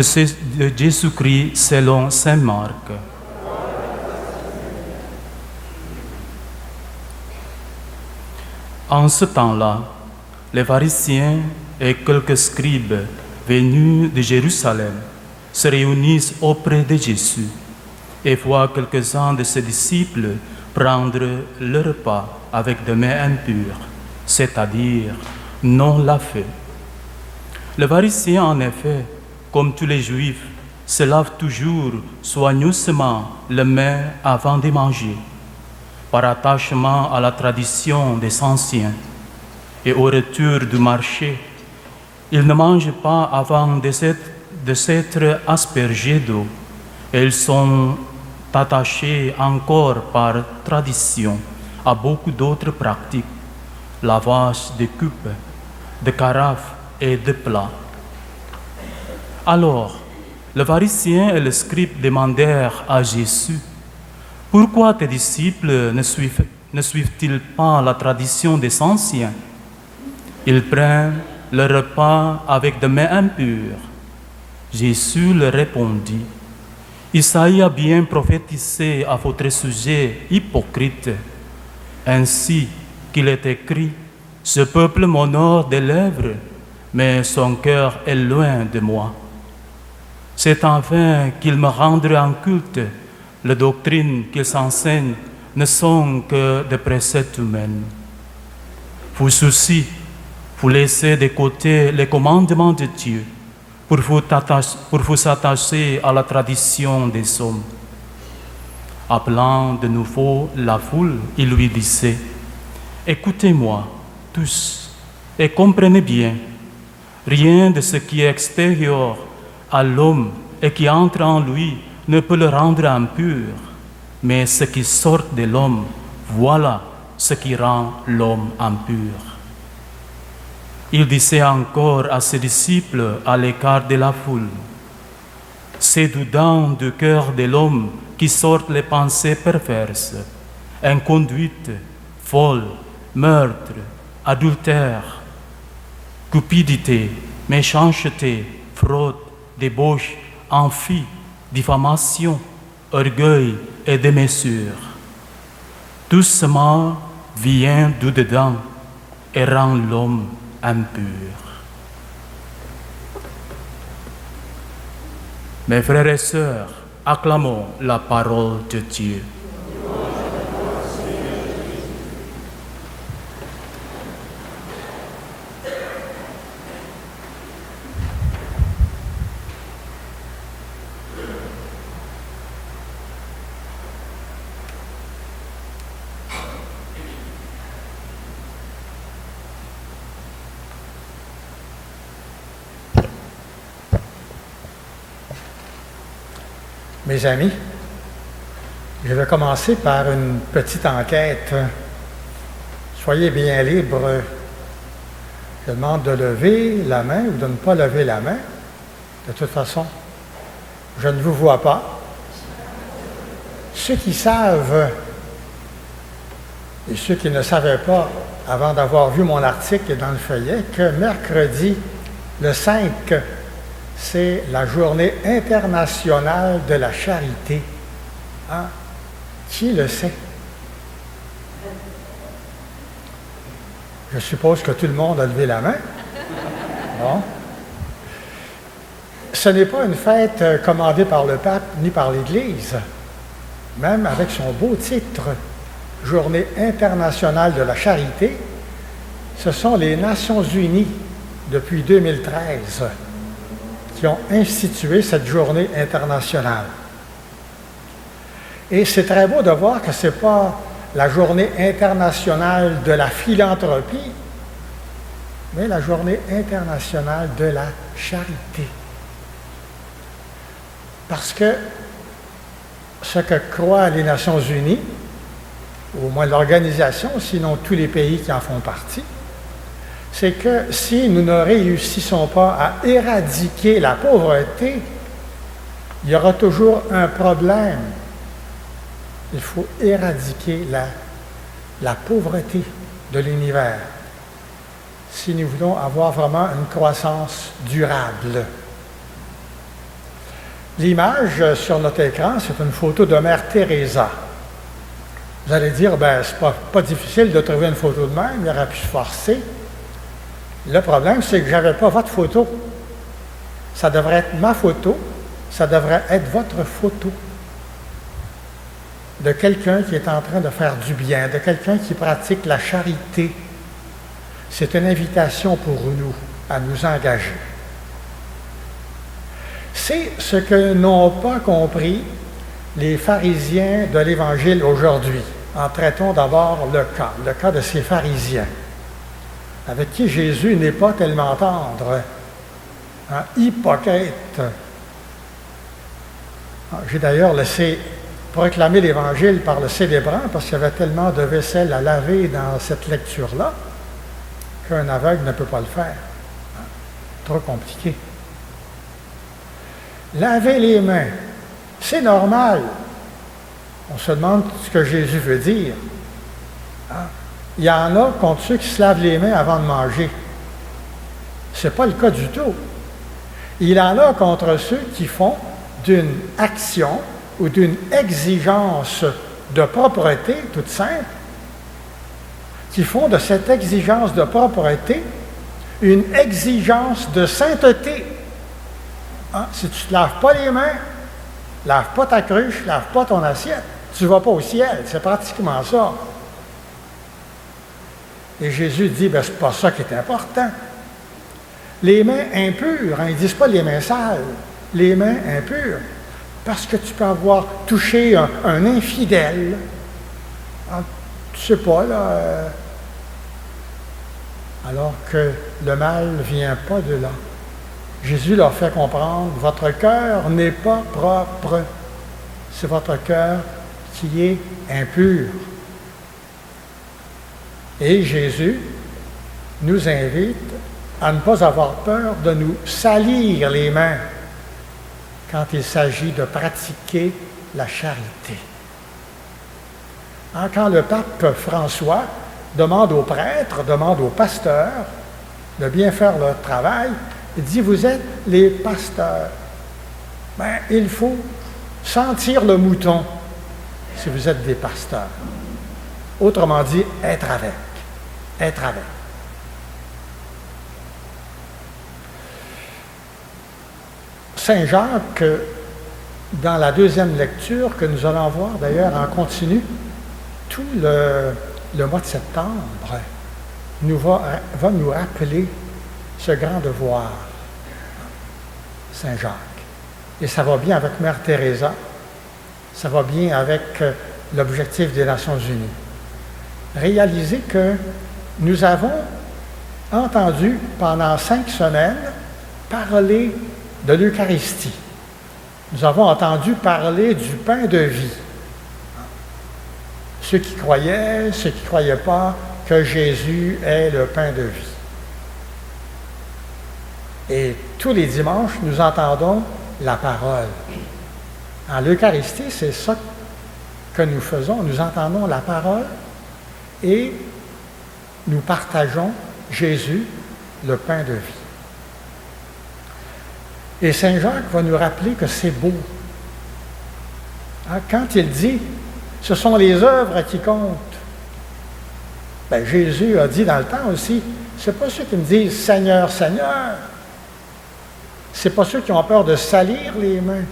de Jésus-Christ selon saint Marc. En ce temps-là, les pharisiens et quelques scribes venus de Jérusalem se réunissent auprès de Jésus et voient quelques-uns de ses disciples prendre le repas avec des mains impures, c'est-à-dire non lavées. Les pharisiens, en effet, comme tous les Juifs, se lavent toujours soigneusement les mains avant de manger, par attachement à la tradition des anciens. Et au retour du marché, ils ne mangent pas avant de s'être aspergés d'eau, et ils sont attachés encore par tradition à beaucoup d'autres pratiques, lavage de coupes, de carafes et de plats. Alors, les pharisiens et les scribes demandèrent à Jésus: pourquoi tes disciples ne suivent-ils pas la tradition des anciens? Ils prennent le repas avec des mains impures. Jésus leur répondit: Isaïe a bien prophétisé à votre sujet, hypocrite, ainsi qu'il est écrit: ce peuple m'honore des lèvres, mais son cœur est loin de moi. C'est en vain qu'ils me rendent un culte. Les doctrines qu'ils enseignent ne sont que des préceptes humains. Vous aussi, vous laissez de côté les commandements de Dieu pour vous attacher à la tradition des hommes. Appelant de nouveau la foule, il lui disait: écoutez-moi tous et comprenez bien, rien de ce qui est extérieur à l'homme et qui entre en lui ne peut le rendre impur, mais ce qui sort de l'homme, voilà ce qui rend l'homme impur. Il disait encore à ses disciples à l'écart de la foule: c'est dedans du cœur de l'homme qui sortent les pensées perverses, inconduite, folle, meurtre, adultère, cupidité, méchanceté, fraude, débauche, envie, diffamation, orgueil et démesure. Tout ce mal vient du dedans et rend l'homme impur. Mes frères et sœurs, acclamons la parole de Dieu. Mes amis, je vais commencer par une petite enquête. Soyez bien libres. Je demande de lever la main ou de ne pas lever la main. De toute façon, je ne vous vois pas. Ceux qui savent et ceux qui ne savaient pas, avant d'avoir vu mon article dans le feuillet, que mercredi, le 5, c'est la journée internationale de la charité. Hein? Qui le sait? Je suppose que tout le monde a levé la main. Bon. Ce n'est pas une fête commandée par le pape ni par l'Église, même avec son beau titre, Journée internationale de la charité. Ce sont les Nations unies, depuis 2013, qui ont institué cette journée internationale. Et c'est très beau de voir que ce n'est pas la journée internationale de la philanthropie, mais la journée internationale de la charité. Parce que ce que croient les Nations unies, ou au moins l'organisation, sinon tous les pays qui en font partie, c'est que si nous ne réussissons pas à éradiquer la pauvreté, il y aura toujours un problème. Il faut éradiquer la pauvreté de l'univers si nous voulons avoir vraiment une croissance durable. L'image sur notre écran, c'est une photo de Mère Teresa. Vous allez dire, c'est pas difficile de trouver une photo de même, il aurait pu se forcer. Le problème, c'est que je n'avais pas votre photo. Ça devrait être ma photo, ça devrait être votre photo. De quelqu'un qui est en train de faire du bien, de quelqu'un qui pratique la charité. C'est une invitation pour nous à nous engager. C'est ce que n'ont pas compris les pharisiens de l'Évangile aujourd'hui. En traitons d'abord le cas de ces pharisiens, avec qui Jésus n'est pas tellement tendre, hypocrite. J'ai d'ailleurs laissé proclamer l'Évangile par le célébrant, parce qu'il y avait tellement de vaisselle à laver dans cette lecture-là, qu'un aveugle ne peut pas le faire. Trop compliqué. Laver les mains, c'est normal. On se demande ce que Jésus veut dire. Il y en a contre ceux qui se lavent les mains avant de manger. Ce n'est pas le cas du tout. Il en a contre ceux qui font d'une action ou d'une exigence de propreté toute simple, qui font de cette exigence de propreté une exigence de sainteté. Si tu ne te laves pas les mains, lave pas ta cruche, lave pas ton assiette, tu ne vas pas au ciel. C'est pratiquement ça. Et Jésus dit, c'est pas ça qui est important. Les mains impures, ils ne disent pas les mains sales, les mains impures. Parce que tu peux avoir touché un infidèle. Tu ne sais pas, là. Alors que le mal ne vient pas de là. Jésus leur fait comprendre, votre cœur n'est pas propre. C'est votre cœur qui est impur. Et Jésus nous invite à ne pas avoir peur de nous salir les mains quand il s'agit de pratiquer la charité. Quand le pape François demande aux prêtres, demande aux pasteurs de bien faire leur travail, il dit, vous êtes les pasteurs. Il faut sentir le mouton si vous êtes des pasteurs. Autrement dit, être avec. Être avec. Saint Jacques, dans la deuxième lecture que nous allons voir d'ailleurs en continu, tout le mois de septembre, va nous rappeler ce grand devoir, Saint Jacques. Et ça va bien avec Mère Teresa, ça va bien avec l'objectif des Nations Unies. Réalisez que nous avons entendu pendant 5 semaines parler de l'Eucharistie. Nous avons entendu parler du pain de vie. Ceux qui croyaient, ceux qui ne croyaient pas que Jésus est le pain de vie. Et tous les dimanches, nous entendons la parole. En l'Eucharistie, c'est ça que nous faisons. Nous entendons la parole et nous partageons Jésus, le pain de vie. Et Saint Jacques va nous rappeler que c'est beau. Quand il dit « ce sont les œuvres qui comptent », Jésus a dit dans le temps aussi, c'est pas ceux qui me disent « Seigneur, Seigneur », c'est pas ceux qui ont peur de salir les mains,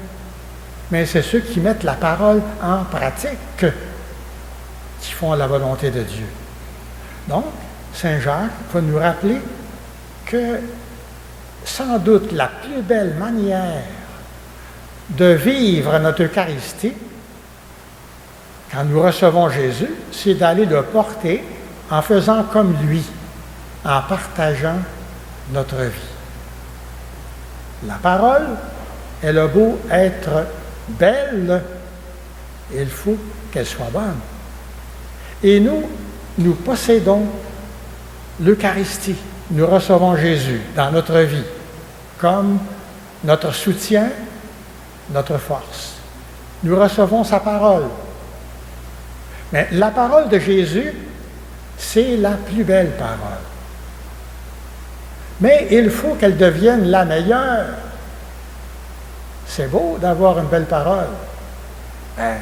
mais c'est ceux qui mettent la parole en pratique, qui font la volonté de Dieu. Donc, Saint Jacques va nous rappeler que sans doute la plus belle manière de vivre notre Eucharistie, quand nous recevons Jésus, c'est d'aller le porter en faisant comme lui, en partageant notre vie. La parole, elle a beau être belle, il faut qu'elle soit bonne. Et nous possédons l'Eucharistie. Nous recevons Jésus dans notre vie comme notre soutien, notre force. Nous recevons sa parole. Mais la parole de Jésus, c'est la plus belle parole. Mais il faut qu'elle devienne la meilleure. c'est beau d'avoir une belle parole. Mais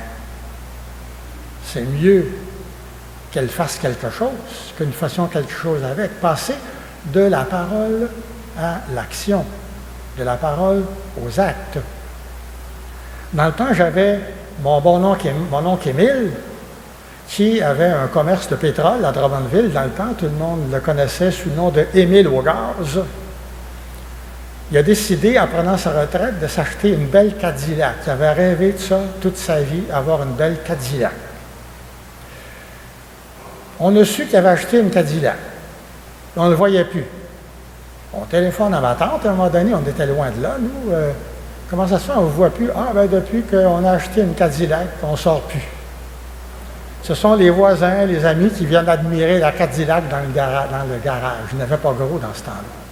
c'est mieux qu'elle fasse quelque chose que nous fassions quelque chose avec. Passer de la parole à l'action, de la parole aux actes. Dans le temps, j'avais mon oncle Émile, qui avait un commerce de pétrole à Drummondville. Dans le temps, tout le monde le connaissait sous le nom de Émile au gaz. Il a décidé, en prenant sa retraite, de s'acheter une belle Cadillac. Il avait rêvé de ça toute sa vie, avoir une belle Cadillac. On a su qu'il avait acheté une Cadillac. On ne le voyait plus. On téléphone à ma tante, à un moment donné, on était loin de là, nous. Comment ça se fait, on ne voit plus? Ah, bien, depuis qu'on a acheté une Cadillac, on ne sort plus. Ce sont les voisins, les amis qui viennent admirer la Cadillac dans le garage. Il n'avait pas gros dans ce temps-là.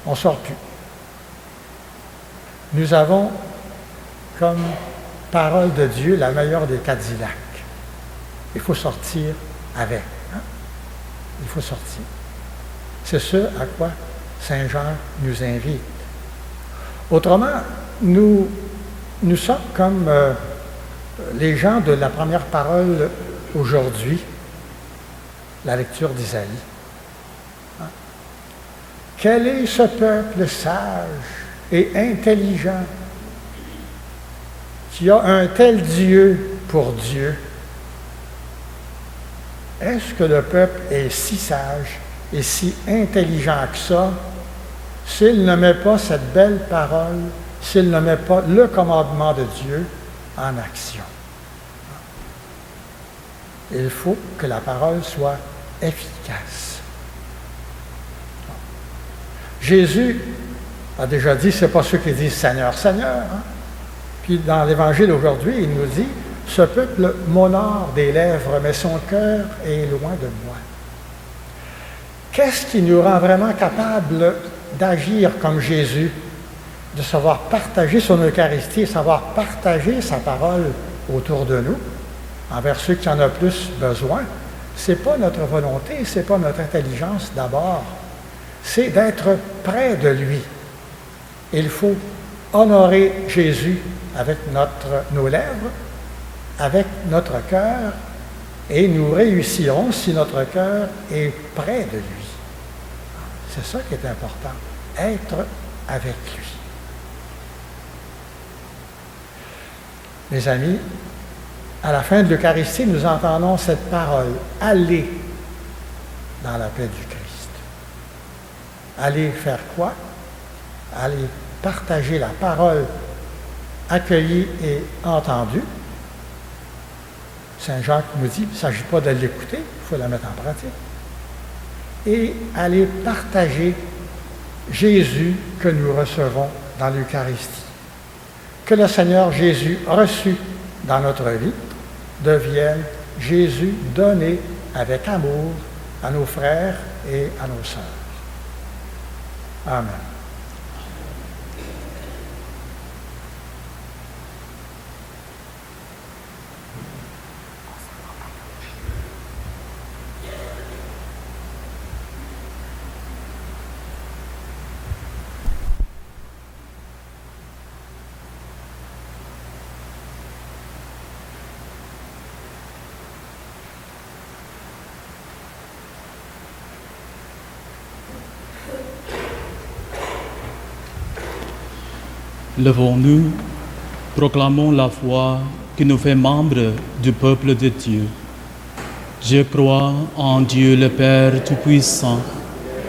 On ne sort plus. Nous avons comme parole de Dieu la meilleure des Cadillacs. Il faut sortir avec. Hein? Il faut sortir. C'est ce à quoi Saint Jean nous invite. Autrement, nous sommes comme les gens de la première parole aujourd'hui, la lecture d'Isaïe. Hein? Quel est ce peuple sage et intelligent qui a un tel Dieu pour Dieu? Est-ce que le peuple est si sage et si intelligent que ça, s'il ne met pas cette belle parole, s'il ne met pas le commandement de Dieu en action? Il faut que la parole soit efficace. Jésus a déjà dit, c'est pas ceux qui disent Seigneur, Seigneur. Hein? Puis dans l'Évangile aujourd'hui, il nous dit, ce peuple m'honore des lèvres, mais son cœur est loin de moi. Qu'est-ce qui nous rend vraiment capables d'agir comme Jésus, de savoir partager son Eucharistie, savoir partager sa parole autour de nous, envers ceux qui en ont plus besoin? Ce n'est pas notre volonté, ce n'est pas notre intelligence d'abord, c'est d'être près de lui. Il faut honorer Jésus avec nos lèvres, avec notre cœur, et nous réussirons si notre cœur est près de lui. C'est ça qui est important, être avec lui. Mes amis, à la fin de l'Eucharistie, nous entendons cette parole, allez dans la paix du Christ. Allez faire quoi? Allez partager la parole accueillie et entendue. Saint Jacques nous dit, il ne s'agit pas de l'écouter, il faut la mettre en pratique. Et aller partager Jésus que nous recevons dans l'Eucharistie. Que le Seigneur Jésus reçu dans notre vie devienne Jésus donné avec amour à nos frères et à nos sœurs. Amen. Levons-nous, proclamons la foi qui nous fait membres du peuple de Dieu. Je crois en Dieu le Père Tout-Puissant,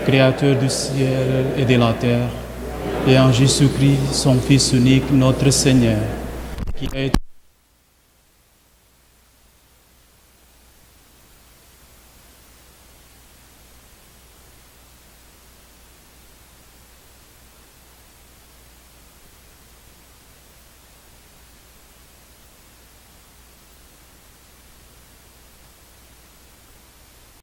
Créateur du ciel et de la terre, et en Jésus-Christ, son Fils unique, notre Seigneur, qui a été